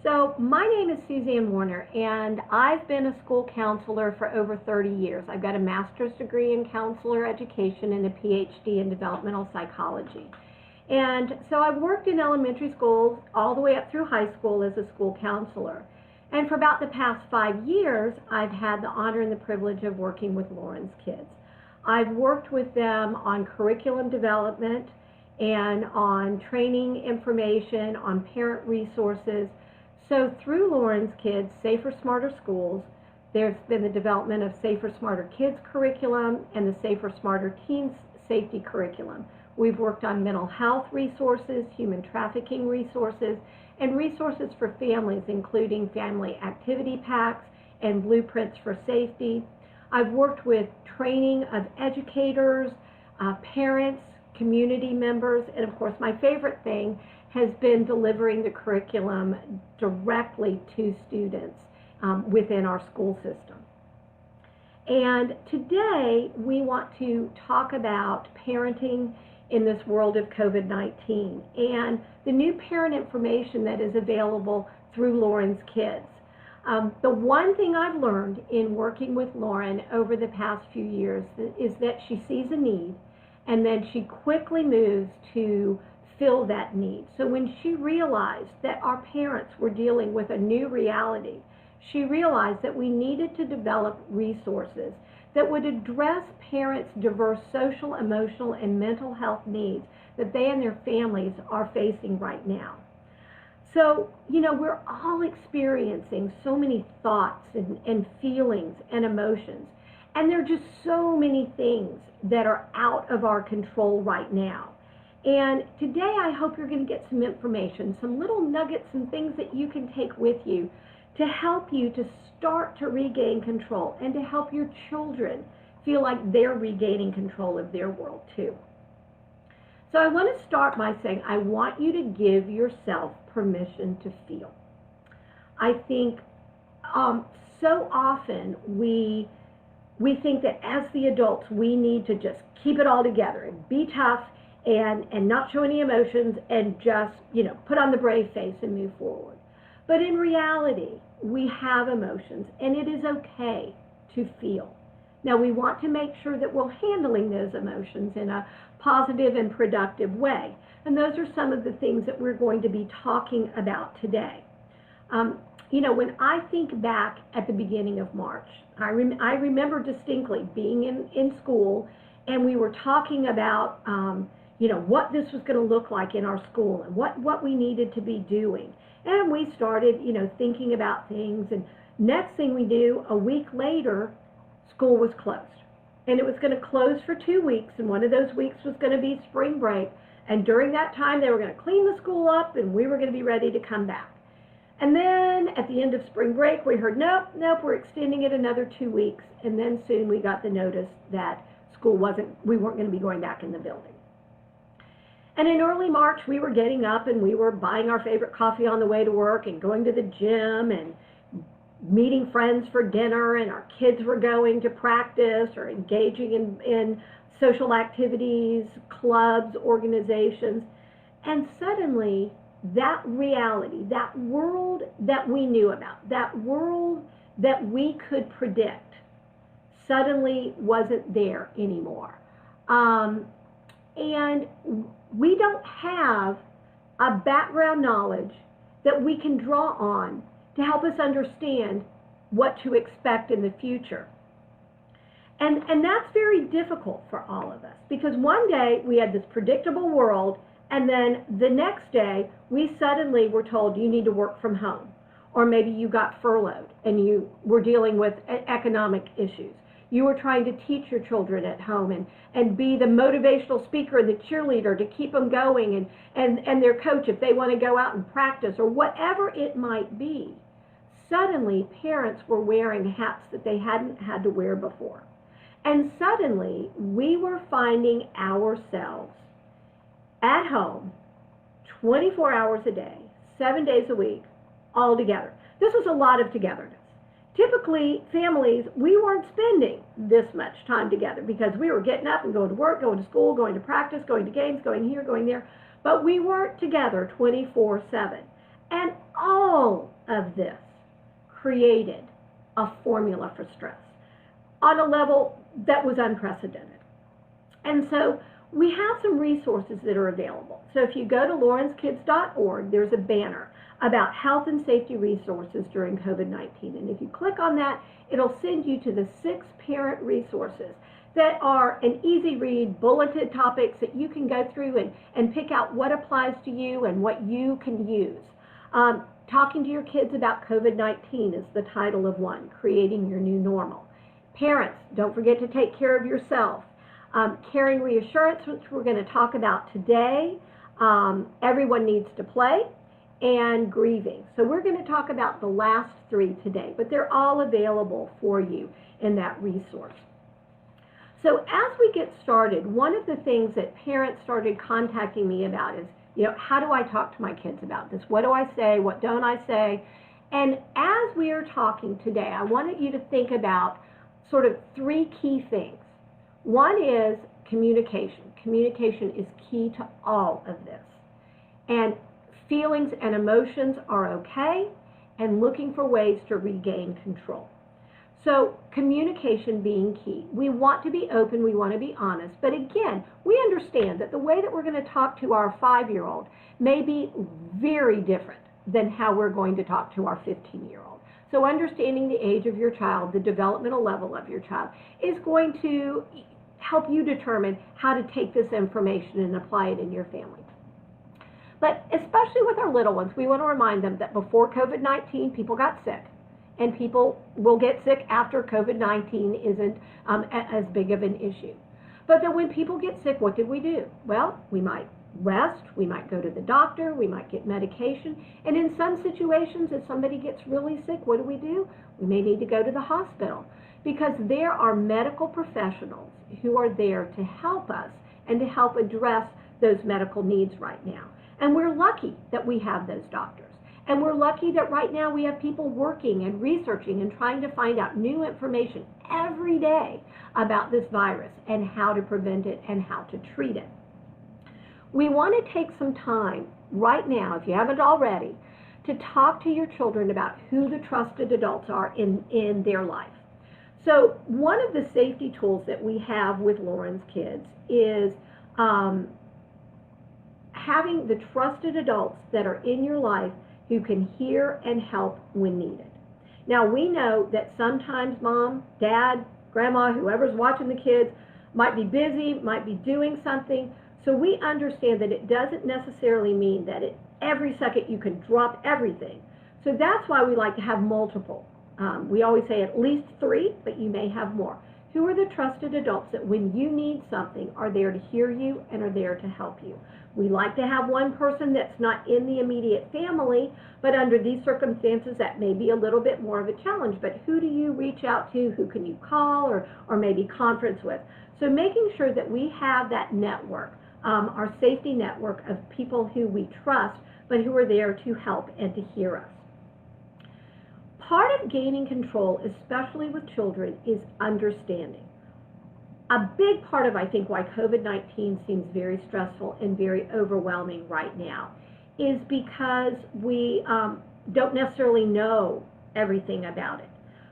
So my name is Suzanne Warner, and I've been a school counselor for over 30 years. I've got a master's degree in counselor education and a PhD in developmental psychology. And so I've worked in elementary schools all the way up through high school as a school counselor. And for about the past 5 years, I've had the honor and the privilege of working with Lauren's kids. I've worked with them on curriculum development and on training information, on parent resources. So through Lauren's kids, Safer, Smarter Schools, there's been the development of Safer, Smarter Kids curriculum and the Safer, Smarter Teens safety curriculum. We've worked on mental health resources, human trafficking resources, and resources for families, including family activity packs and blueprints for safety. I've worked with training of educators, parents, community members, and of course my favorite thing has been delivering the curriculum directly to students within our school system. And today we want to talk about parenting in this world of COVID-19 and the new parent information that is available through Lauren's kids. The one thing I've learned in working with Lauren over the past few years is that she sees a need and then she quickly moves to fill that need. So when she realized that our parents were dealing with a new reality, she realized that we needed to develop resources that would address parents' diverse social, emotional, and mental health needs that they and their families are facing right now. So, we're all experiencing so many thoughts and feelings and emotions, and there are just so many things that are out of our control right now. And today I hope you're going to get some information, some little nuggets and things that you can take with you to help you to start to regain control and to help your children feel like they're regaining control of their world too. So I want to start by saying I want you to give yourself permission to feel. I think so often we think that as the adults we need to just keep it all together and be tough and not show any emotions and just, put on the brave face and move forward. But in reality, we have emotions and it is okay to feel. Now we want to make sure that we're handling those emotions in a positive and productive way. And those are some of the things that we're going to be talking about today. When I think back at the beginning of March, I remember distinctly being in school and we were talking about what this was going to look like in our school and what we needed to be doing. And we started, thinking about things. And next thing we knew, a week later, school was closed. And it was going to close for 2 weeks. And one of those weeks was going to be spring break. And during that time, they were going to clean the school up and we were going to be ready to come back. And then at the end of spring break, we heard, nope, we're extending it another 2 weeks. And then soon we got the notice that we weren't going to be going back in the building. And in early March, we were getting up and we were buying our favorite coffee on the way to work and going to the gym and meeting friends for dinner, and our kids were going to practice or engaging in social activities, clubs, organizations. And suddenly, that reality, that world that we knew about, that world that we could predict, suddenly wasn't there anymore. And we don't have a background knowledge that we can draw on to help us understand what to expect in the future. And that's very difficult for all of us, because one day we had this predictable world, and then the next day we suddenly were told you need to work from home, or maybe you got furloughed and you were dealing with economic issues. You were trying to teach your children at home and be the motivational speaker and the cheerleader to keep them going and their coach if they want to go out and practice or whatever it might be. Suddenly, parents were wearing hats that they hadn't had to wear before. And suddenly, we were finding ourselves at home 24 hours a day, 7 days a week, all together. This was a lot of togetherness. Typically, families, we weren't spending this much time together because we were getting up and going to work, going to school, going to practice, going to games, going here, going there. But we weren't together 24/7. And all of this created a formula for stress on a level that was unprecedented. And so we have some resources that are available. So if you go to lawrencekids.org, there's a banner about health and safety resources during COVID-19. And if you click on that, it'll send you to the 6 parent resources that are an easy read, bulleted topics that you can go through and pick out what applies to you and what you can use. Talking to your kids about COVID-19 is the title of one, Creating Your New Normal. Parents, don't forget to take care of yourself. Caring reassurance, which we're going to talk about today. Everyone needs to play, and grieving. So we're going to talk about the last 3 today, but they're all available for you in that resource. So as we get started, one of the things that parents started contacting me about is, how do I talk to my kids about this? What do I say? What don't I say? And as we are talking today, I wanted you to think about sort of 3 key things. One is communication. Communication is key to all of this. And feelings and emotions are okay, and looking for ways to regain control. So communication being key. We want to be open, we want to be honest, but again, we understand that the way that we're going to talk to our 5-year-old may be very different than how we're going to talk to our 15-year-old. So understanding the age of your child, the developmental level of your child, is going to help you determine how to take this information and apply it in your family. But especially with our little ones, we want to remind them that before COVID-19, people got sick. And people will get sick after COVID-19 isn't as big of an issue. But then when people get sick, what did we do? Well, we might rest, we might go to the doctor, we might get medication. And in some situations, if somebody gets really sick, what do? We may need to go to the hospital, because there are medical professionals who are there to help us and to help address those medical needs right now. And we're lucky that we have those doctors. And we're lucky that right now we have people working and researching and trying to find out new information every day about this virus and how to prevent it and how to treat it. We want to take some time right now, if you haven't already, to talk to your children about who the trusted adults are in their life. So one of the safety tools that we have with Lauren's Kids is having the trusted adults that are in your life who can hear and help when needed. Now, we know that sometimes mom, dad, grandma, whoever's watching the kids might be busy, might be doing something. So we understand that it doesn't necessarily mean that every second you can drop everything. So that's why we like to have multiple. We always say at least 3, but you may have more. Who are the trusted adults that when you need something are there to hear you and are there to help you? We like to have one person that's not in the immediate family, but under these circumstances that may be a little bit more of a challenge. But who do you reach out to? Who can you call or maybe conference with? So making sure that we have that network, our safety network of people who we trust, but who are there to help and to hear us. Part of gaining control, especially with children, is understanding. A big part of, I think, why COVID-19 seems very stressful and very overwhelming right now is because we don't necessarily know everything about it.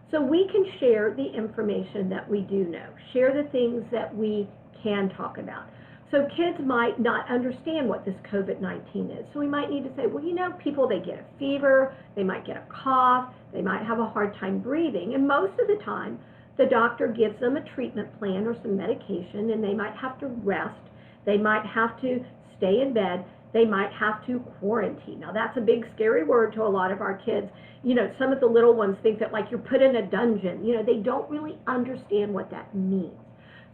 So we can share the information that we do know, share the things that we can talk about. So kids might not understand what this COVID-19 is. So we might need to say, well, people, they get a fever, they might get a cough, they might have a hard time breathing. And most of the time, the doctor gives them a treatment plan or some medication, and they might have to rest. They might have to stay in bed. They might have to quarantine. Now, that's a big, scary word to a lot of our kids. Some of the little ones think that like you're put in a dungeon. They don't really understand what that means.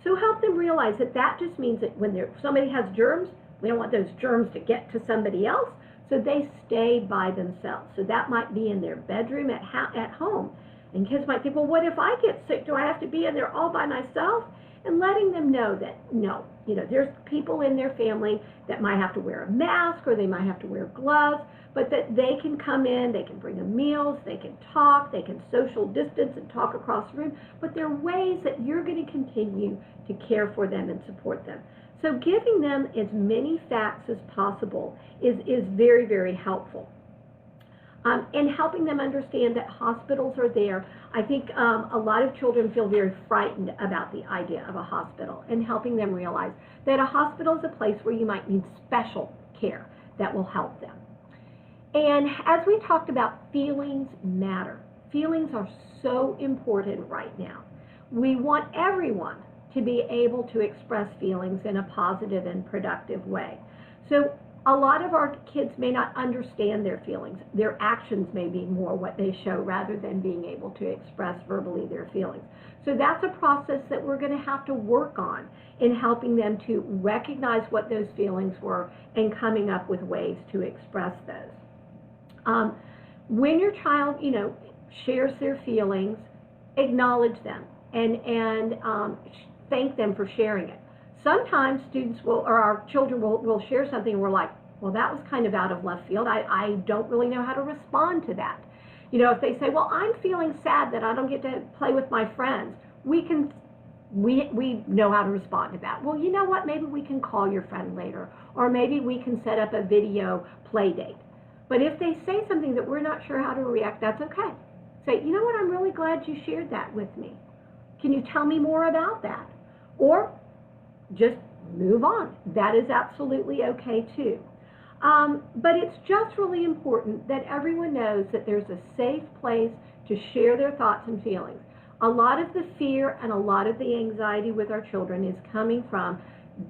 So help them realize that that just means that when somebody has germs, we don't want those germs to get to somebody else, so they stay by themselves. So that might be in their bedroom at home. And kids might think, well, what if I get sick? Do I have to be in there all by myself? And letting them know that, no, there's people in their family that might have to wear a mask or they might have to wear gloves, but that they can come in, they can bring them meals, they can talk, they can social distance and talk across the room, but there are ways that you're going to continue to care for them and support them. So giving them as many facts as possible is very, very helpful. And helping them understand that hospitals are there. I think a lot of children feel very frightened about the idea of a hospital, and helping them realize that a hospital is a place where you might need special care that will help them. And as we talked about, feelings matter. Feelings are so important right now. We want everyone to be able to express feelings in a positive and productive way. So a lot of our kids may not understand their feelings. Their actions may be more what they show rather than being able to express verbally their feelings. So that's a process that we're going to have to work on in helping them to recognize what those feelings were and coming up with ways to express those. When your child, shares their feelings, acknowledge them and thank them for sharing it. Sometimes students will, or our children will share something and we're like, well, that was kind of out of left field. I don't really know how to respond to that. If they say, well, I'm feeling sad that I don't get to play with my friends, we know how to respond to that. Well, you know what? Maybe we can call your friend later, or maybe we can set up a video play date. But if they say something that we're not sure how to react, that's okay. Say, you know what? I'm really glad you shared that with me. Can you tell me more about that? Or just move on. That is absolutely okay too. But it's just really important that everyone knows that there's a safe place to share their thoughts and feelings. A lot of the fear and a lot of the anxiety with our children is coming from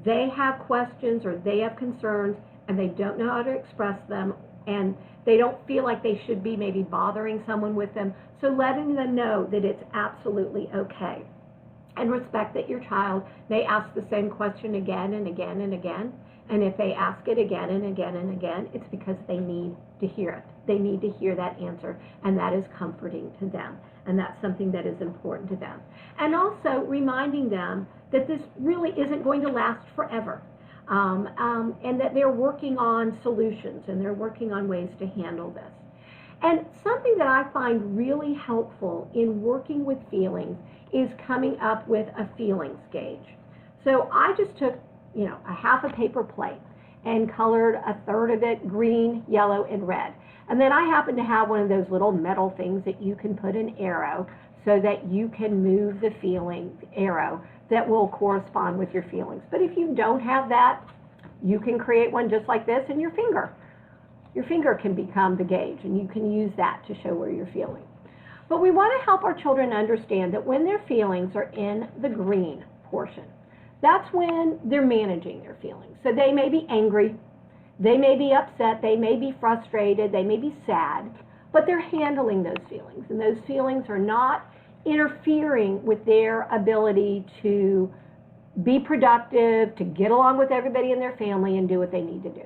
they have questions or they have concerns and they don't know how to express them, and they don't feel like they should be maybe bothering someone with them. So letting them know that it's absolutely okay. And respect that your child may ask the same question again and again and again. And if they ask it again and again and again, it's because they need to hear it. They need to hear that answer, and that is comforting to them. And that's something that is important to them. And also reminding them that this really isn't going to last forever. And that they're working on solutions and they're working on ways to handle this. And something that I find really helpful in working with feelings is coming up with a feelings gauge. So I just took, a half a paper plate and colored a third of it green, yellow, and red. And then I happen to have one of those little metal things that you can put an arrow so that you can move the feeling arrow that will correspond with your feelings. But if you don't have that, you can create one just like this, and your finger can become the gauge, and you can use that to show where you're feeling. But we want to help our children understand that when their feelings are in the green portion, that's when they're managing their feelings. So they may be angry, they may be upset, they may be frustrated, they may be sad, but they're handling those feelings, and those feelings are not interfering with their ability to be productive, to get along with everybody in their family and do what they need to do.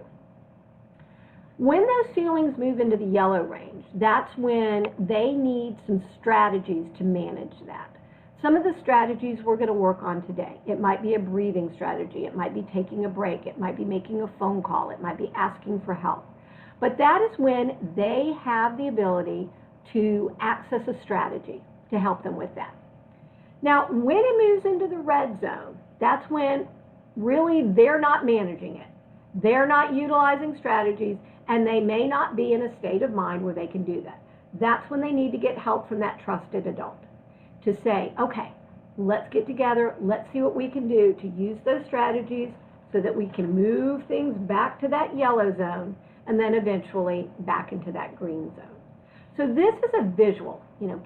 When those feelings move into the yellow range, that's when they need some strategies to manage that. Some of the strategies we're going to work on today. It might be a breathing strategy. It might be taking a break. It might be making a phone call. It might be asking for help. But that is when they have the ability to access a strategy to help them with that. Now, when it moves into the red zone, that's when really they're not managing it. They're not utilizing strategies, and they may not be in a state of mind where they can do that. That's when they need to get help from that trusted adult to say, okay, let's get together, let's see what we can do to use those strategies so that we can move things back to that yellow zone and then eventually back into that green zone. So this is a visual.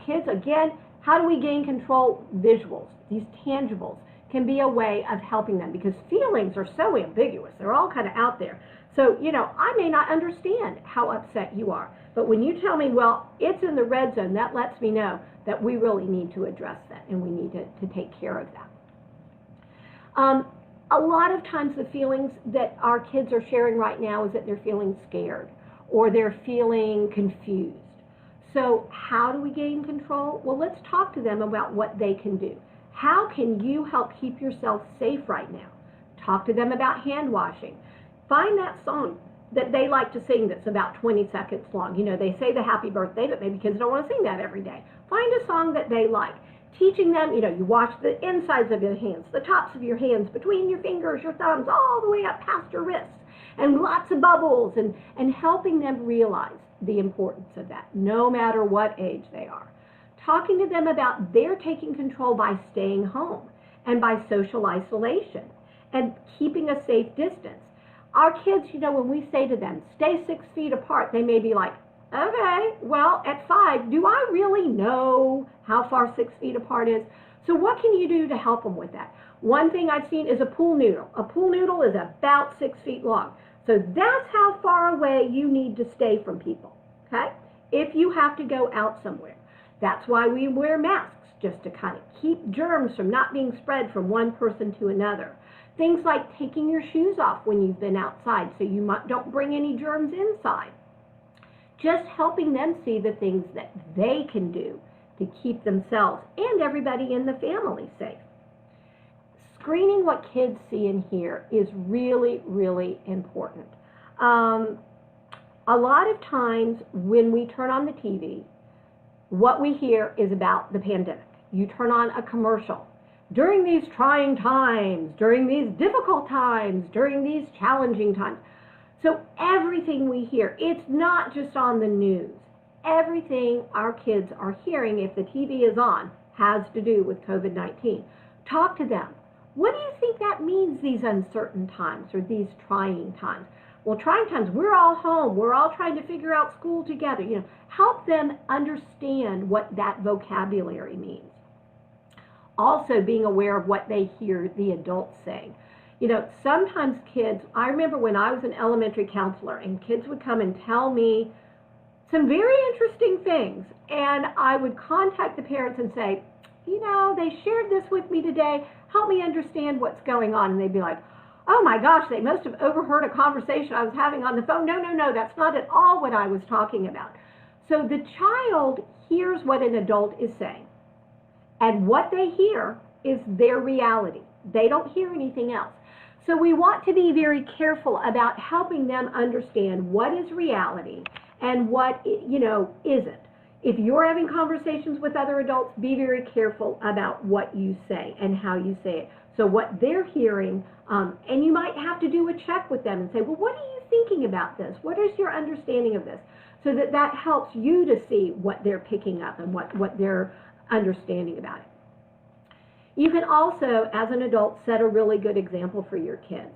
Kids, again, how do we gain control? Visuals, these tangibles, can be a way of helping them because feelings are so ambiguous. They're all kind of out there. So, I may not understand how upset you are, but when you tell me, well, it's in the red zone, that lets me know that we really need to address that and we need to take care of that. A lot of times the feelings that our kids are sharing right now is that they're feeling scared or they're feeling confused. So how do we gain control? Well, let's talk to them about what they can do. How can you help keep yourself safe right now? Talk to them about hand washing. Find that song that they like to sing that's about 20 seconds long. They say the happy birthday, but maybe kids don't want to sing that every day. Find a song that they like. Teaching them, you wash the insides of your hands, the tops of your hands, between your fingers, your thumbs, all the way up past your wrists, and lots of bubbles, and helping them realize the importance of that, no matter what age they are. Talking to them about their taking control by staying home and by social isolation and keeping a safe distance. Our kids, when we say to them, stay 6 feet apart, they may be like, okay, well, at 5, do I really know how far 6 feet apart is? So what can you do to help them with that? One thing I've seen is a pool noodle. A pool noodle is about 6 feet long. So that's how far away you need to stay from people, okay? If you have to go out somewhere. That's why we wear masks, just to kind of keep germs from not being spread from one person to another. Things like taking your shoes off when you've been outside so you don't bring any germs inside. Just helping them see the things that they can do to keep themselves and everybody in the family safe. Screening what kids see and hear is really, really important. A lot of times when we turn on the TV, what we hear is about the pandemic. You turn on a commercial. During these trying times, during these difficult times, during these challenging times. So everything we hear, it's not just on the news. Everything our kids are hearing, if the TV is on, has to do with COVID-19. Talk to them. What do you think that means, these uncertain times or these trying times? Well, trying times, we're all home. We're all trying to figure out school together. Help them understand what that vocabulary means. Also, being aware of what they hear the adults saying. Sometimes kids, I remember when I was an elementary counselor and kids would come and tell me some very interesting things. And I would contact the parents and say, they shared this with me today. Help me understand what's going on. And they'd be like, oh my gosh, they must have overheard a conversation I was having on the phone. No, that's not at all what I was talking about. So the child hears what an adult is saying. And what they hear is their reality. They don't hear anything else. So we want to be very careful about helping them understand what is reality and what, isn't. If you're having conversations with other adults, be very careful about what you say and how you say it. So what they're hearing, and you might have to do a check with them and say, well, what are you thinking about this? What is your understanding of this? So that helps you to see what they're picking up and what they're understanding about it. You can also, as an adult, set a really good example for your kids.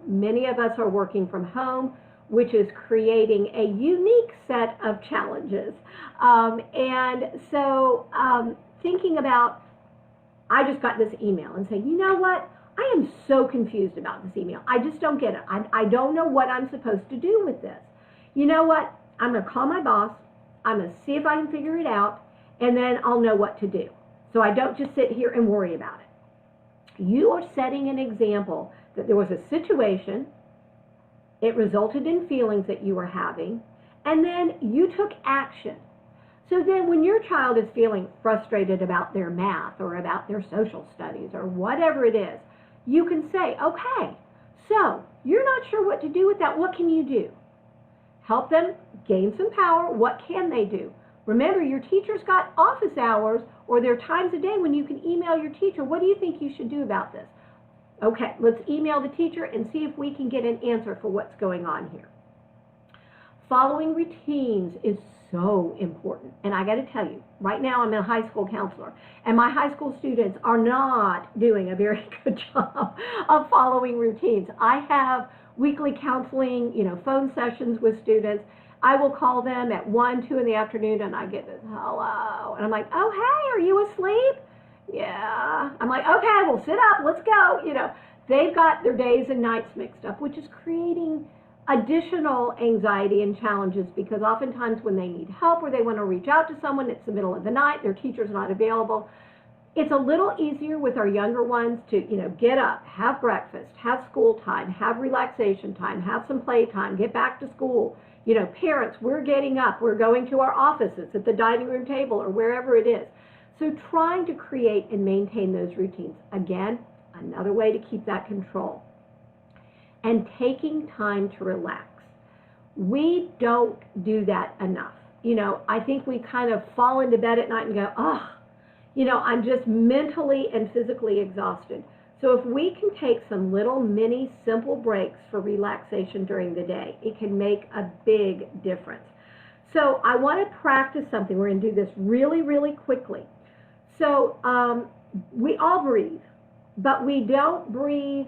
Many of us are working from home, which is creating a unique set of challenges. And so thinking about, I just got this email and saying, you know what? I am so confused about this email. I just don't get it. I don't know what I'm supposed to do with this. You know what? I'm going to call my boss. I'm going to see if I can figure it out, and then I'll know what to do. So I don't just sit here and worry about it. You are setting an example that there was a situation, it resulted in feelings that you were having, and then you took action. So then when your child is feeling frustrated about their math or about their social studies or whatever it is, you can say, okay, so you're not sure what to do with that. What can you do? Help them gain some power. What can they do? Remember, your teacher's got office hours, or there are times a day when you can email your teacher. What do you think you should do about this? Okay, let's email the teacher and see if we can get an answer for what's going on here. Following routines is so important. And I got to tell you, right now I'm a high school counselor, and my high school students are not doing a very good job of following routines. I have weekly counseling, phone sessions with students. I will call them at 1, 2 in the afternoon, and I get this hello. And I'm like, oh, hey, are you asleep? Yeah. I'm like, okay, well, sit up, let's go. They've got their days and nights mixed up, which is creating additional anxiety and challenges, because oftentimes when they need help or they want to reach out to someone, it's the middle of the night, their teacher's not available. It's a little easier with our younger ones to, get up, have breakfast, have school time, have relaxation time, have some play time, get back to school. Parents, we're getting up, we're going to our offices at the dining room table or wherever it is. So trying to create and maintain those routines. Again, another way to keep that control. And taking time to relax. We don't do that enough. I think we kind of fall into bed at night and go, I'm just mentally and physically exhausted. So if we can take some little mini simple breaks for relaxation during the day, it can make a big difference. So I want to practice something. We're going to do this really, really quickly. So we all breathe, but we don't breathe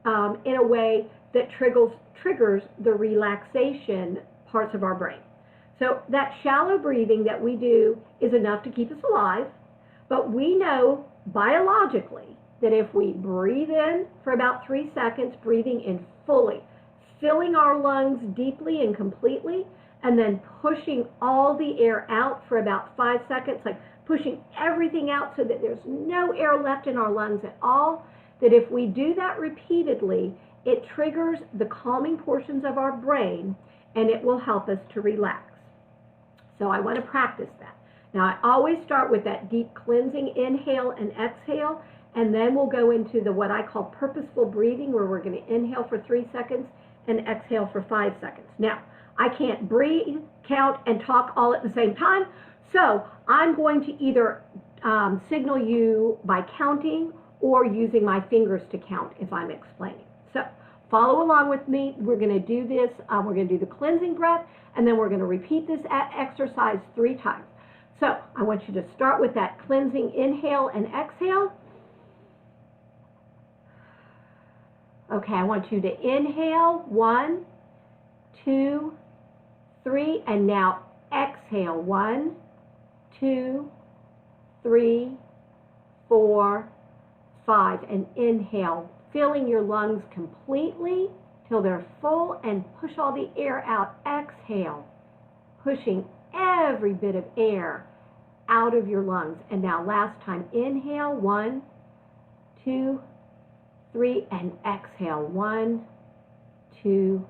in a way that triggers the relaxation parts of our brain. So that shallow breathing that we do is enough to keep us alive, but we know biologically that if we breathe in for about 3 seconds, breathing in fully, filling our lungs deeply and completely, and then pushing all the air out for about 5 seconds, like pushing everything out so that there's no air left in our lungs at all, that if we do that repeatedly, it triggers the calming portions of our brain, and it will help us to relax. So I want to practice that. Now, I always start with that deep cleansing inhale and exhale, and then we'll go into the what I call purposeful breathing, where we're going to inhale for 3 seconds and exhale for 5 seconds. Now, I can't breathe, count, and talk all at the same time, so I'm going to either signal you by counting or using my fingers to count if I'm explaining. So follow along with me. We're going to do this. We're going to do the cleansing breath, and then we're going to repeat this exercise 3 times. So I want you to start with that cleansing inhale and exhale. Okay, I want you to inhale, 1, 2, 3, and now exhale, 1, 2, 3, 4, 5, and inhale, filling your lungs completely till they're full, and push all the air out. Exhale, pushing every bit of air out of your lungs. And now last time, inhale, 1, 2, 3, and exhale, 1, 2,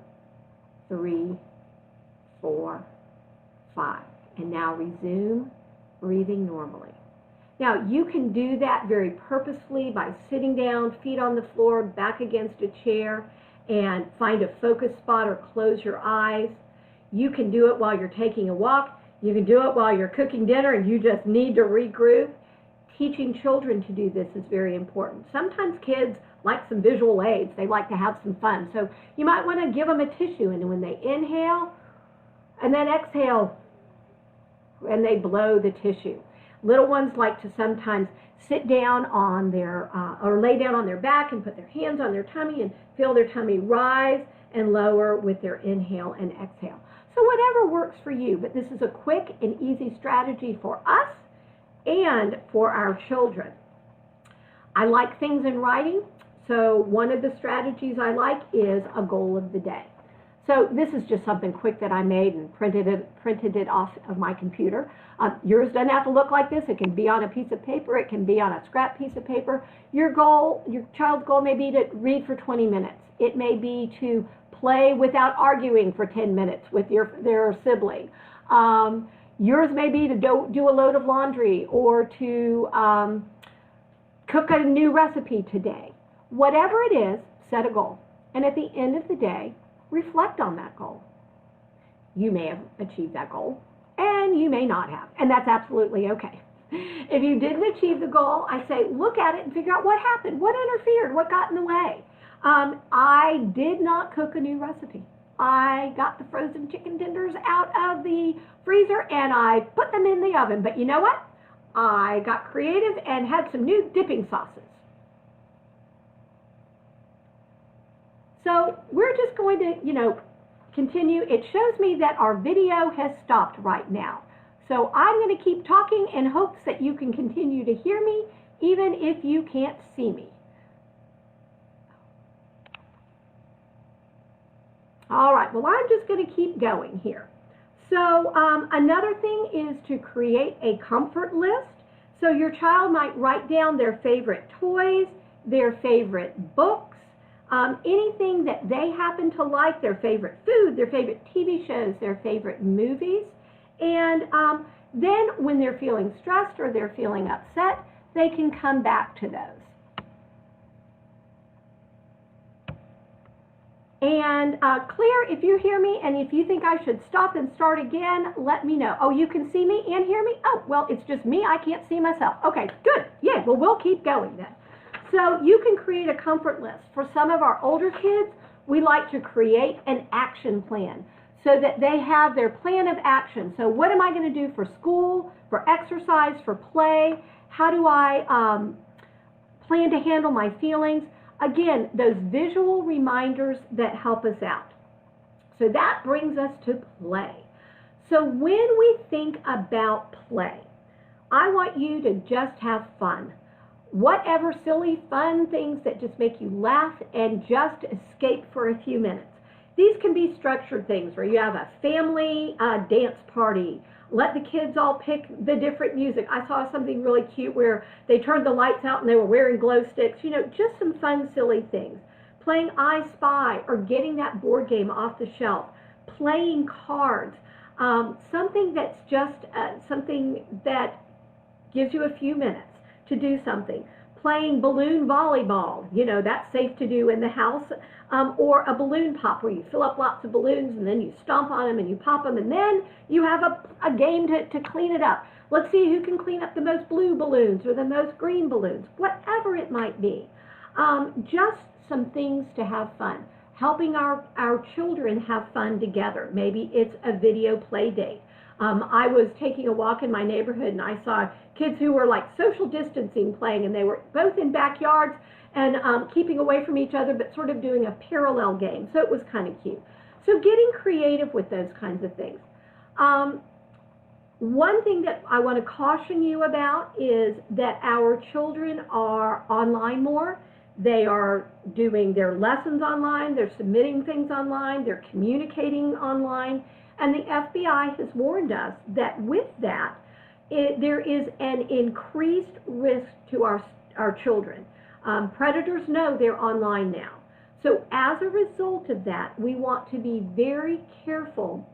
3, 4, 5. And now resume breathing normally. Now, you can do that very purposefully by sitting down, feet on the floor, back against a chair, and find a focus spot or close your eyes. You can do it while you're taking a walk. You can do it while you're cooking dinner and you just need to regroup. Teaching children to do this is very important. Sometimes kids like some visual aids. They like to have some fun. So you might want to give them a tissue, and when they inhale and then exhale, and they blow the tissue. Little ones like to sometimes sit down on their, or lay down on their back and put their hands on their tummy and feel their tummy rise and lower with their inhale and exhale. So whatever works for you, but this is a quick and easy strategy for us and for our children. I like things in writing, so one of the strategies I like is a goal of the day. So this is just something quick that I made and printed it off of my computer. Yours doesn't have to look like this. It can be on a piece of paper. It can be on a scrap piece of paper. Your goal, your child's goal may be to read for 20 minutes. It may be to play without arguing for 10 minutes with their sibling. Yours may be to do a load of laundry or to cook a new recipe today. Whatever it is, set a goal. And at the end of the day, reflect on that goal. You may have achieved that goal, and you may not have, and that's absolutely okay. If you didn't achieve the goal, I say look at it and figure out what happened, what interfered, what got in the way. I did not cook a new recipe. I got the frozen chicken tenders out of the freezer and I put them in the oven, but you know what? I got creative and had some new dipping sauces. So we're just going to, continue. It shows me that our video has stopped right now. So I'm going to keep talking in hopes that you can continue to hear me, even if you can't see me. All right, well, I'm just going to keep going here. So another thing is to create a comfort list. So your child might write down their favorite toys, their favorite books, anything that they happen to like, their favorite food, their favorite TV shows, their favorite movies. And then when they're feeling stressed or they're feeling upset, they can come back to those. And Claire, if you hear me and if you think I should stop and start again, let me know. Oh, you can see me and hear me? Oh, well, it's just me. I can't see myself. Okay, good. Yeah, well, we'll keep going then. So you can create a comfort list. For some of our older kids, we like to create an action plan. so that they have their plan of action. So what am I going to do for school, for exercise, for play? How do I plan to handle my feelings? Again, those visual reminders that help us out. So that brings us to play. So when we think about play, I want you to just have fun. Whatever silly, fun things that just make you laugh and just escape for a few minutes. These can be structured things where you have a family dance party. Let the kids all pick the different music. I saw something really cute where they turned the lights out and they were wearing glow sticks. You know, just some fun, silly things. Playing I Spy or getting that board game off the shelf. Playing cards. Something that's just something that gives you a few minutes to do something. Playing balloon volleyball, you know, that's safe to do in the house, or a balloon pop where you fill up lots of balloons and then you stomp on them and you pop them and then you have a game to clean it up. Let's see who can clean up the most blue balloons or the most green balloons, whatever it might be. Just some things to have fun. Helping our children have fun together. Maybe it's a video play date. I was taking a walk in my neighborhood and I saw kids who were like social distancing playing, and they were both in backyards and keeping away from each other, but sort of doing a parallel game. So it was kind of cute. So getting creative with those kinds of things. One thing that I want to caution you about is that our children are online more. They are doing their lessons online. They're submitting things online. They're communicating online. And the FBI has warned us that with that, there is an increased risk to our children. Predators know they're online now. So as a result of that, we want to be very careful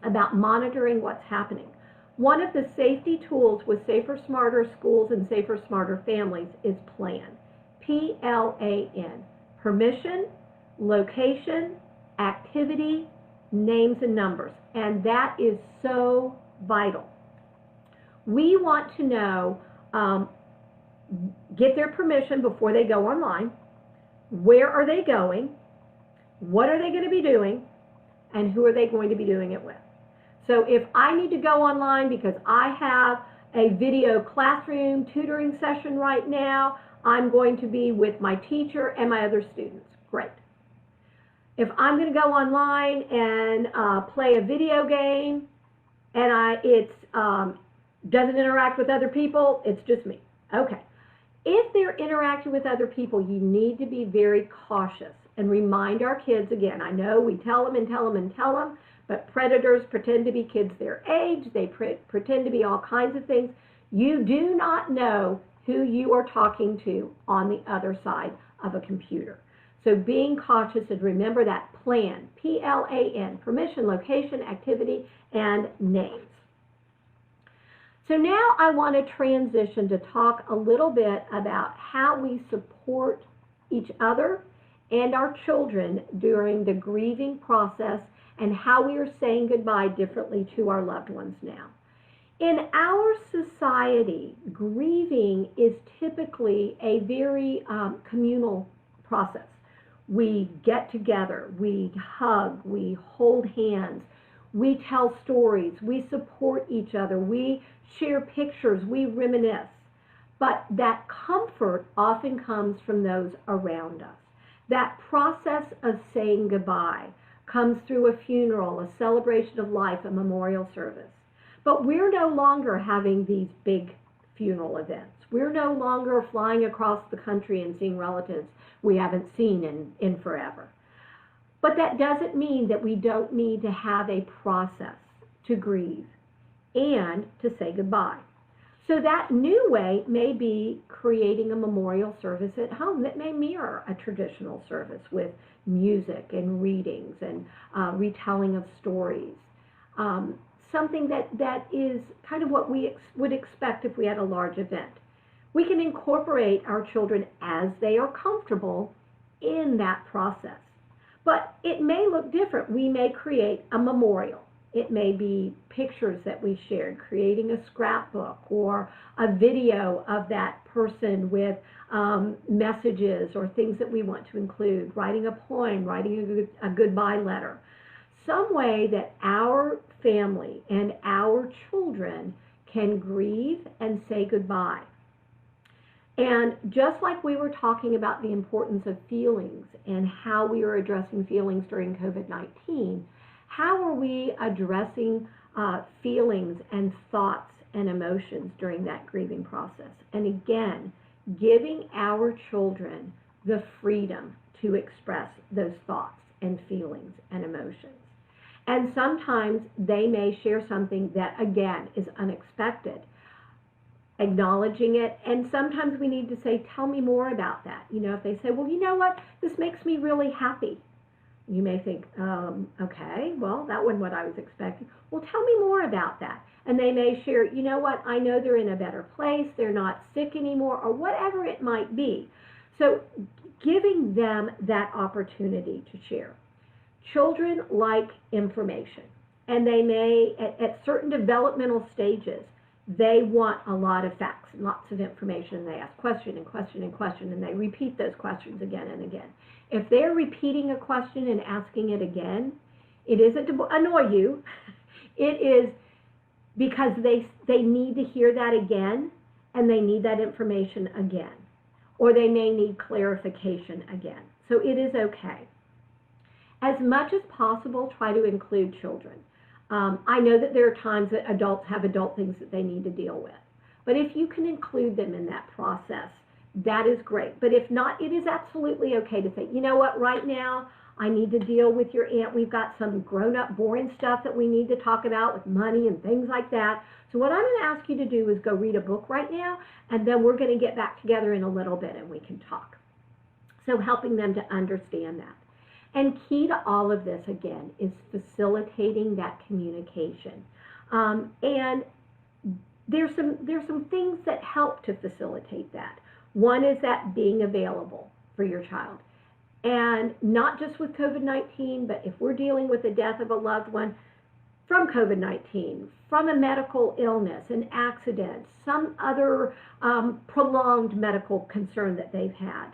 about monitoring what's happening. One of the safety tools with Safer Smarter Schools and Safer Smarter Families is PLAN. P-L-A-N. Permission, location, activity, names and numbers. And that is so vital. We want to know, get their permission before they go online. Where are they going? What are they going to be doing? And who are they going to be doing it with? So if I need to go online because I have a video classroom tutoring session right now, I'm going to be with my teacher and my other students. Great. If I'm going to go online and play a video game and it doesn't interact with other people, it's just me. Okay. If they're interacting with other people, you need to be very cautious and remind our kids again. I know we tell them and tell them and tell them, but predators pretend to be kids their age. They pretend to be all kinds of things. You do not know who you are talking to on the other side of a computer. So being cautious, and remember that PLAN, P-L-A-N, permission, location, activity, and names. So now I want to transition to talk a little bit about how we support each other and our children during the grieving process and how we are saying goodbye differently to our loved ones now. In our society, grieving is typically a very communal process. We get together, we hug, we hold hands, we tell stories, we support each other, we share pictures, we reminisce. But that comfort often comes from those around us. That process of saying goodbye comes through a funeral, a celebration of life, a memorial service. But we're no longer having these big funeral events. We're no longer flying across the country and seeing relatives we haven't seen in forever. But that doesn't mean that we don't need to have a process to grieve and to say goodbye. So that new way may be creating a memorial service at home that may mirror a traditional service with music and readings and retelling of stories. Something that is kind of what we would expect if we had a large event. We can incorporate our children as they are comfortable in that process. But it may look different. We may create a memorial. It may be pictures that we shared, creating a scrapbook or a video of that person with messages or things that we want to include, writing a poem, writing a goodbye letter. some way that our family and our children can grieve and say goodbye. And just like we were talking about the importance of feelings and how we are addressing feelings during COVID-19, how are we addressing feelings and thoughts and emotions during that grieving process? And again, giving our children the freedom to express those thoughts and feelings and emotions. And sometimes they may share something that, again, is unexpected. Acknowledging it, and sometimes we need to say, tell me more about that. You know, if they say, well, you know what, this makes me really happy. You may think, okay, well, that wasn't what I was expecting. Well, tell me more about that. And they may share, you know what, I know they're in a better place, they're not sick anymore, or whatever it might be. So giving them that opportunity to share. Children like information, and they may, at certain developmental stages, they want a lot of facts and lots of information, and they ask question and question and question, and they repeat those questions again and again. If they're repeating a question and asking it again, it isn't to annoy you. It is because they need to hear that again, and they need that information again, or they may need clarification again. So it is okay. As much as possible, try to include children. I know that there are times that adults have adult things that they need to deal with. But if you can include them in that process, that is great. But if not, it is absolutely okay to say, you know what, right now, I need to deal with your aunt. We've got some grown-up boring stuff that we need to talk about with money and things like that. So what I'm going to ask you to do is go read a book right now, and then we're going to get back together in a little bit and we can talk. So helping them to understand that. And key to all of this, again, is facilitating that communication. And there's some things that help to facilitate that. One is that being available for your child. And not just with COVID-19, but if we're dealing with the death of a loved one from COVID-19, from a medical illness, an accident, some other prolonged medical concern that they've had,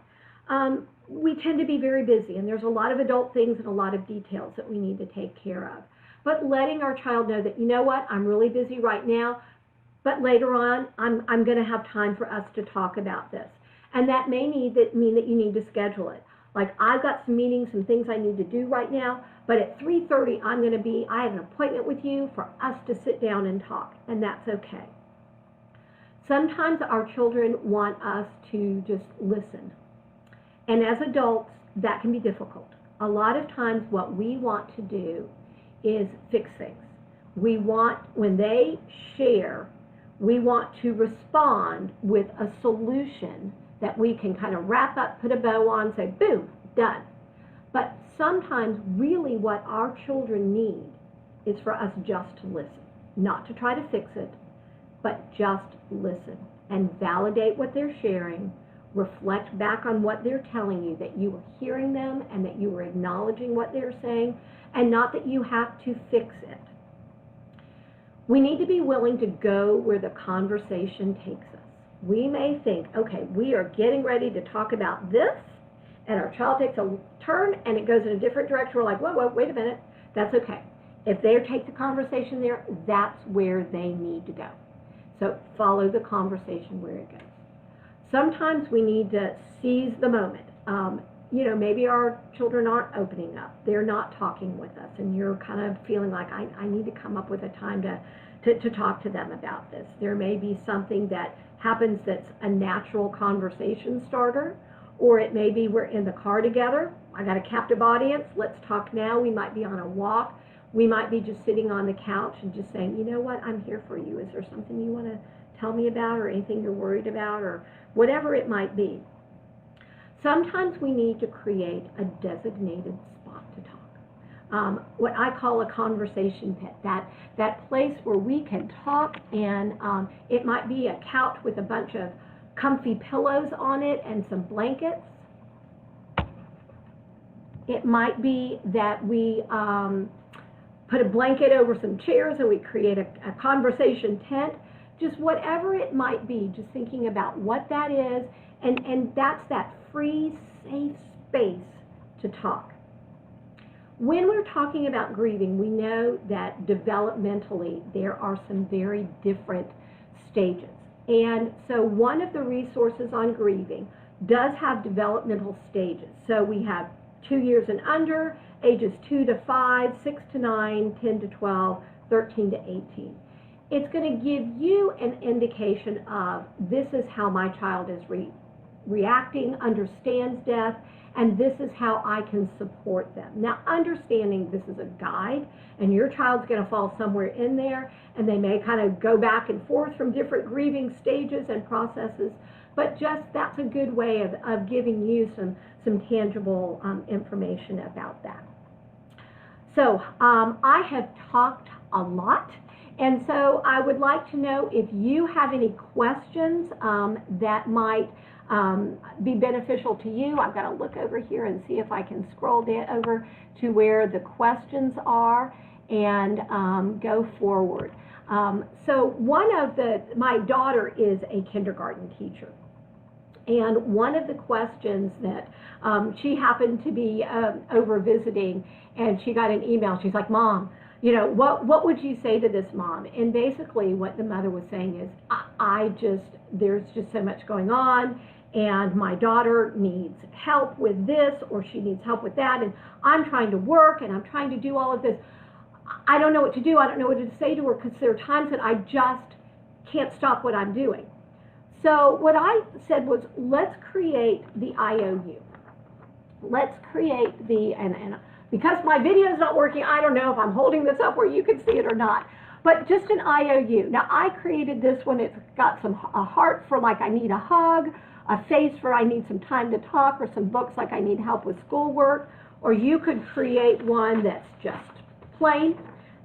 we tend to be very busy, and there's a lot of adult things and a lot of details that we need to take care of. But letting our child know that, you know what, I'm really busy right now, but later on, I'm going to have time for us to talk about this. And that may mean that you need to schedule it. Like, I've got some meetings, some things I need to do right now, but at 3:30, I have an appointment with you for us to sit down and talk, and that's okay. Sometimes our children want us to just listen. And as adults, that can be difficult. A lot of times what we want to do is fix things. We want, when they share, we want to respond with a solution that we can kind of wrap up, put a bow on, say, boom, done. But sometimes really what our children need is for us just to listen. Not to try to fix it, but just listen and validate what they're sharing. Reflect back on what they're telling you, that you are hearing them and that you are acknowledging what they're saying, and not that you have to fix it. We need to be willing to go where the conversation takes us. We may think, okay, we are getting ready to talk about this, and our child takes a turn and it goes in a different direction. We're like, whoa, wait a minute. That's okay. If they take the conversation there, that's where they need to go. So follow the conversation where it goes. Sometimes we need to seize the moment. Maybe our children aren't opening up. They're not talking with us, and you're kind of feeling like, I need to come up with a time to talk to them about this. There may be something that happens that's a natural conversation starter, or it may be we're in the car together. I got a captive audience. Let's talk now. We might be on a walk. We might be just sitting on the couch and just saying, you know what, I'm here for you. Is there something you want to tell me about, or anything you're worried about, or whatever it might be. Sometimes we need to create a designated spot to talk. What I call a conversation pit, that place where we can talk, and it might be a couch with a bunch of comfy pillows on it and some blankets. It might be that we put a blanket over some chairs and we create a conversation tent. Just whatever it might be, just thinking about what that is, and that's that free, safe space to talk. When we're talking about grieving, we know that developmentally there are some very different stages. And so one of the resources on grieving does have developmental stages. So we have 2 years and under, ages 2 to 5, 6 to 9, 10 to 12, 13 to 18. It's going to give you an indication of this is how my child is reacting, understands death, and this is how I can support them. Now, understanding this is a guide, and your child's going to fall somewhere in there, and they may kind of go back and forth from different grieving stages and processes, but just that's a good way of giving you some tangible information about that. So I have talked a lot, and so I would like to know if you have any questions that might be beneficial to you. I've got to look over here and see if I can scroll over to where the questions are and go forward. So my daughter is a kindergarten teacher. And one of the questions that she happened to be over visiting, and she got an email. She's like, Mom, you know, what would you say to this mom? And basically what the mother was saying is, there's just so much going on, and my daughter needs help with this, or she needs help with that, and I'm trying to work, and I'm trying to do all of this. I don't know what to do. I don't know what to say to her, because there are times that I just can't stop what I'm doing. So what I said was, let's create the IOU. Let's create and because my video is not working, I don't know if I'm holding this up where you can see it or not, but just an IOU. Now, I created this one. It's got a heart for like I need a hug, a face for I need some time to talk, or some books like I need help with schoolwork, or you could create one that's just plain,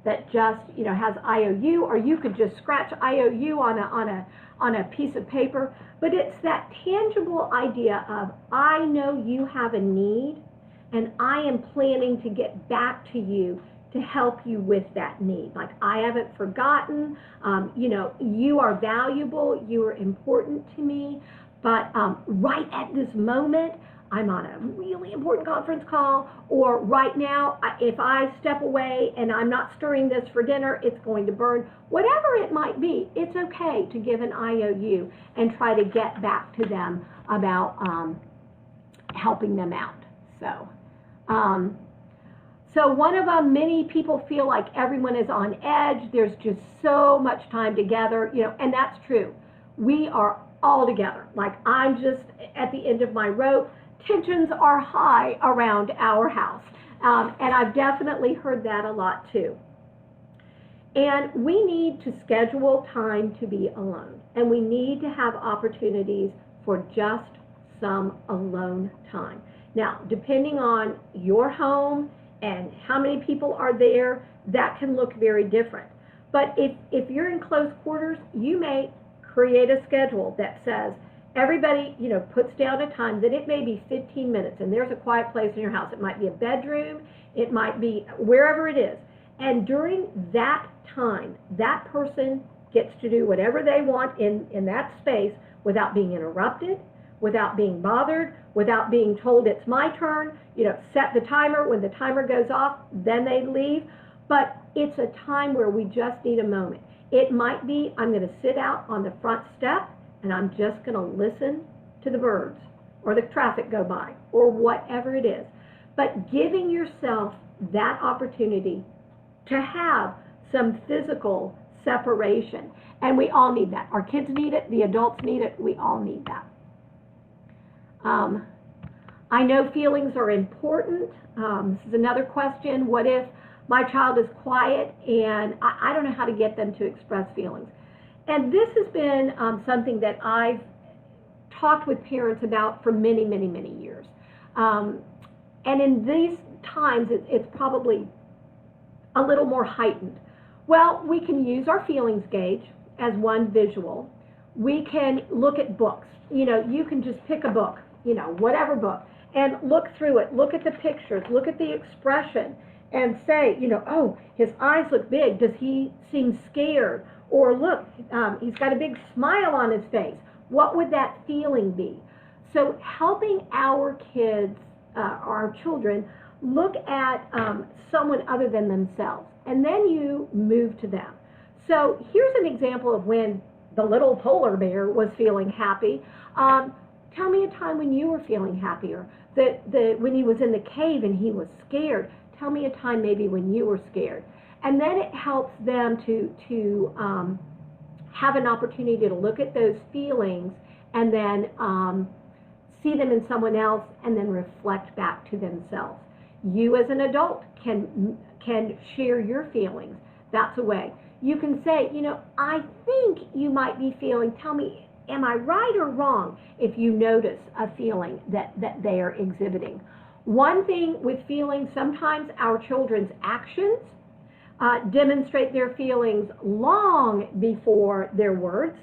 that just, you know, has IOU, or you could just scratch IOU on a piece of paper. But it's that tangible idea of, I know you have a need, and I am planning to get back to you to help you with that need. Like, I haven't forgotten, you know, you are valuable, you are important to me, but right at this moment, I'm on a really important conference call, or right now, if I step away and I'm not stirring this for dinner, it's going to burn. Whatever it might be, it's okay to give an IOU and try to get back to them about helping them out. So one of them, many people feel like everyone is on edge. There's just so much time together, you know, and that's true. We are all together. Like, I'm just at the end of my rope. Tensions are high around our house, and I've definitely heard that a lot too. And we need to schedule time to be alone, and we need to have opportunities for just some alone time. Now, depending on your home and how many people are there, that can look very different. But if you're in close quarters, you may create a schedule that says, everybody, you know, puts down a time, that it may be 15 minutes, and there's a quiet place in your house. It might be a bedroom, it might be wherever it is. And during that time, that person gets to do whatever they want in that space without being interrupted, without being bothered, without being told it's my turn. You know, set the timer. When the timer goes off, then they leave. But it's a time where we just need a moment. It might be, I'm going to sit out on the front step, and I'm just going to listen to the birds or the traffic go by or whatever it is. But giving yourself that opportunity to have some physical separation. And we all need that. Our kids need it. The adults need it. We all need that. I know feelings are important. This is another question. What if my child is quiet and I don't know how to get them to express feelings? And this has been something that I've talked with parents about for many, many, many years. And in these times, it's probably a little more heightened. Well, we can use our feelings gauge as one visual. We can look at books. You know, you can just pick a book, you know, whatever book, and look through it, look at the pictures, look at the expression, and say, you know, oh, his eyes look big. Does he seem scared? Or look, he's got a big smile on his face. What would that feeling be? So helping our kids, our children, look at someone other than themselves, and then you move to them. So here's an example of when the little polar bear was feeling happy. Tell me a time when you were feeling happier. When he was in the cave and he was scared, tell me a time maybe when you were scared. And then it helps them to have an opportunity to look at those feelings and then see them in someone else and then reflect back to themselves. You as an adult can share your feelings. That's a way. You can say, you know, I think you might be feeling, tell me, am I right or wrong if you notice a feeling that they are exhibiting. One thing with feelings, sometimes our children's actions demonstrate their feelings long before their words.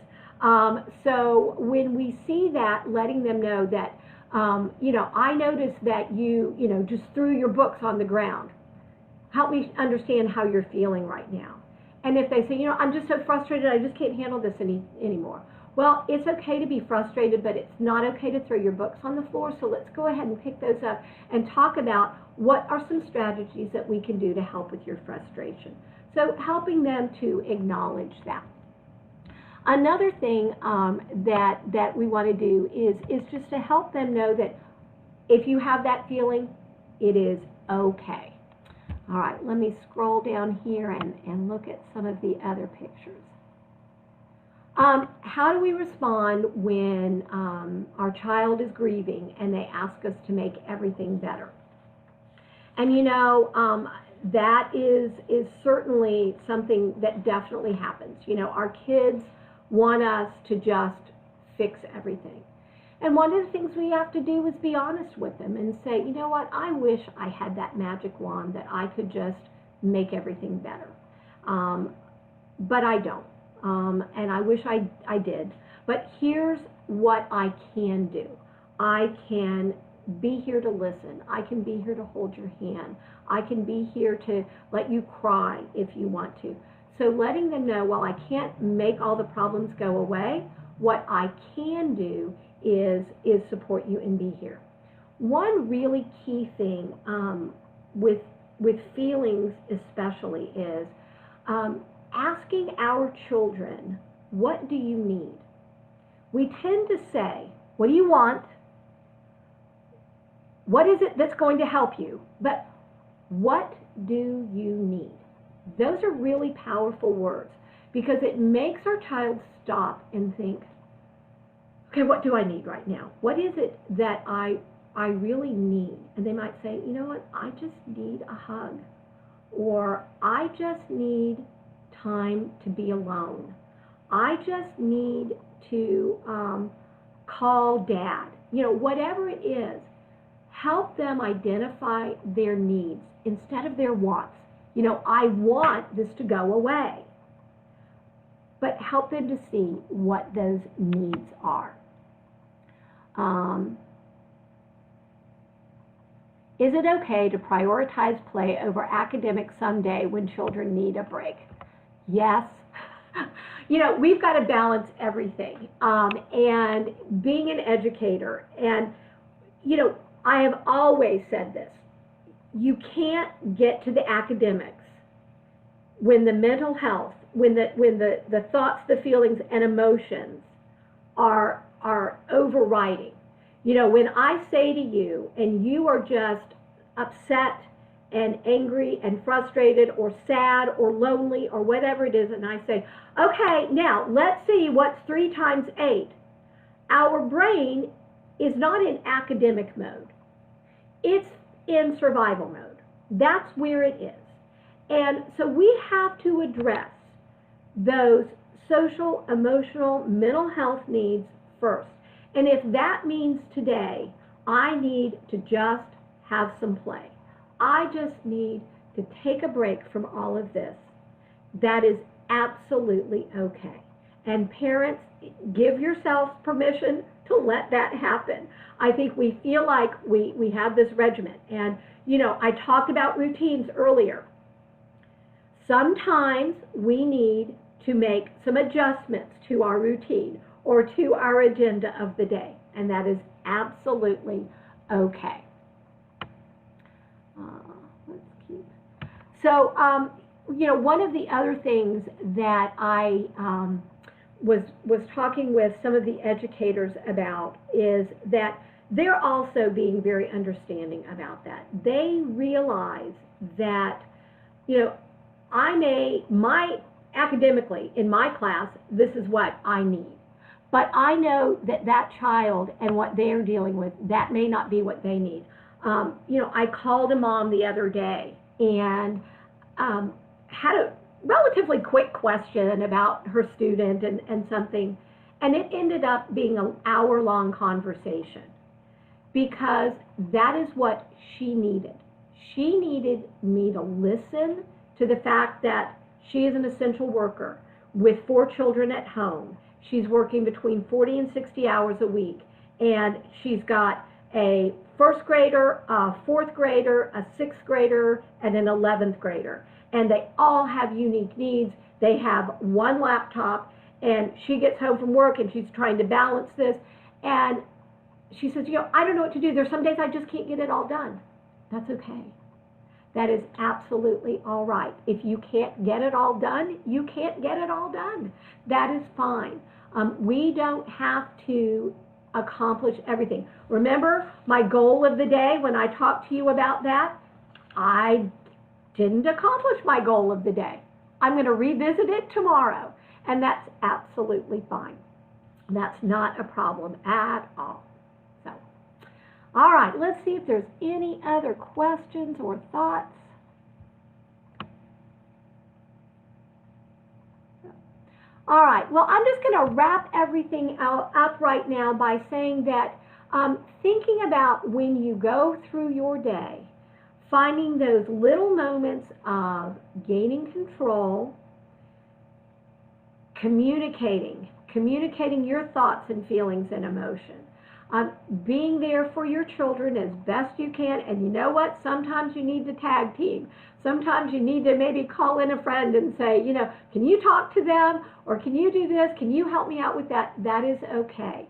So when we see that, letting them know that, you know, I noticed that you know, just threw your books on the ground. Help me understand how you're feeling right now. And if they say, you know, I'm just so frustrated, I just can't handle this anymore. Well, it's okay to be frustrated, but it's not okay to throw your books on the floor. So let's go ahead and pick those up and talk about what are some strategies that we can do to help with your frustration. So helping them to acknowledge that. Another thing that we want to do is just to help them know that if you have that feeling, it is okay. All right, let me scroll down here and look at some of the other pictures. How do we respond when our child is grieving and they ask us to make everything better? And you know, that is certainly something that definitely happens. You know, our kids want us to just fix everything. And one of the things we have to do is be honest with them and say, you know what, I wish I had that magic wand that I could just make everything better. But I don't. And I wish I did. But here's what I can do. I can be here to listen. I can be here to hold your hand. I can be here to let you cry if you want to. So letting them know, while I can't make all the problems go away, what I can do is support you and be here. One really key thing with feelings especially is asking our children, what do you need? We tend to say, what do you want? What is it that's going to help you? But what do you need? Those are really powerful words because it makes our child stop and think, okay, what do I need right now? What is it that I really need? And they might say, you know what, I just need a hug. Or I just need time to be alone. I just need to call dad. You know, whatever it is, help them identify their needs instead of their wants. You know, I want this to go away. But help them to see what those needs are. Is it okay to prioritize play over academics someday when children need a break? Yes. You know, we've got to balance everything. And being an educator, and, you know, I have always said this, you can't get to the academics when the mental health, when the thoughts, the feelings, and emotions are overriding. You know, when I say to you, and you are just upset and angry and frustrated or sad or lonely or whatever it is, and I say, okay, now let's see what's 3 times 8. Our brain is not in academic mode. It's in survival mode. That's where it is. And so we have to address those social, emotional, mental health needs first. And if that means today, I need to just have some play. I just need to take a break from all of this. That is absolutely okay. And parents, give yourself permission to let that happen. I think we feel like we have this regimen. And, you know, I talked about routines earlier. Sometimes we need to make some adjustments to our routine or to our agenda of the day, and that is absolutely okay. Let's keep. So, you know, one of the other things that I was talking with some of the educators about is that they're also being very understanding about that. They realize that, you know, academically, in my class, this is what I need. But I know that that child and what they're dealing with, that may not be what they need. You know, I called a mom the other day and had a relatively quick question about her student and something, and it ended up being an hour-long conversation because that is what she needed. She needed me to listen to the fact that she is an essential worker with 4 children at home. She's working between 40 and 60 hours a week, and she's got a first grader, a 4th grader, a 6th grader, and an 11th grader. And they all have unique needs. They have one laptop, and she gets home from work, and she's trying to balance this. And she says, you know, I don't know what to do. There's some days I just can't get it all done. That's okay. That is absolutely all right. If you can't get it all done, you can't get it all done. That is fine. We don't have to accomplish everything. Remember my goal of the day when I talked to you about that? I didn't accomplish my goal of the day. I'm going to revisit it tomorrow, and that's absolutely fine. That's not a problem at all. So, all right, let's see if there's any other questions or thoughts. All right, well, I'm just going to wrap everything up right now by saying that thinking about when you go through your day, finding those little moments of gaining control, communicating your thoughts and feelings and emotions, being there for your children as best you can. And you know what? Sometimes you need to tag team. Sometimes you need to maybe call in a friend and say, you know, can you talk to them? Or can you do this? Can you help me out with that? That is okay.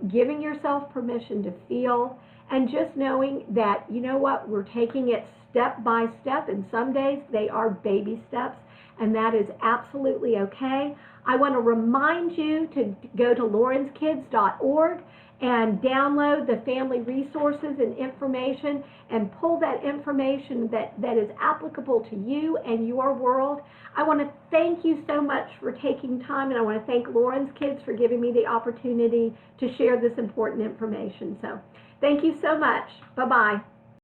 Giving yourself permission to feel, and just knowing that, you know what, we're taking it step by step, and some days they are baby steps, and that is absolutely okay. I want to remind you to go to laurenskids.org and download the family resources and information and pull that information that is applicable to you and your world. I want to thank you so much for taking time, and I want to thank Lauren's Kids for giving me the opportunity to share this important information. So thank you so much. Bye-bye.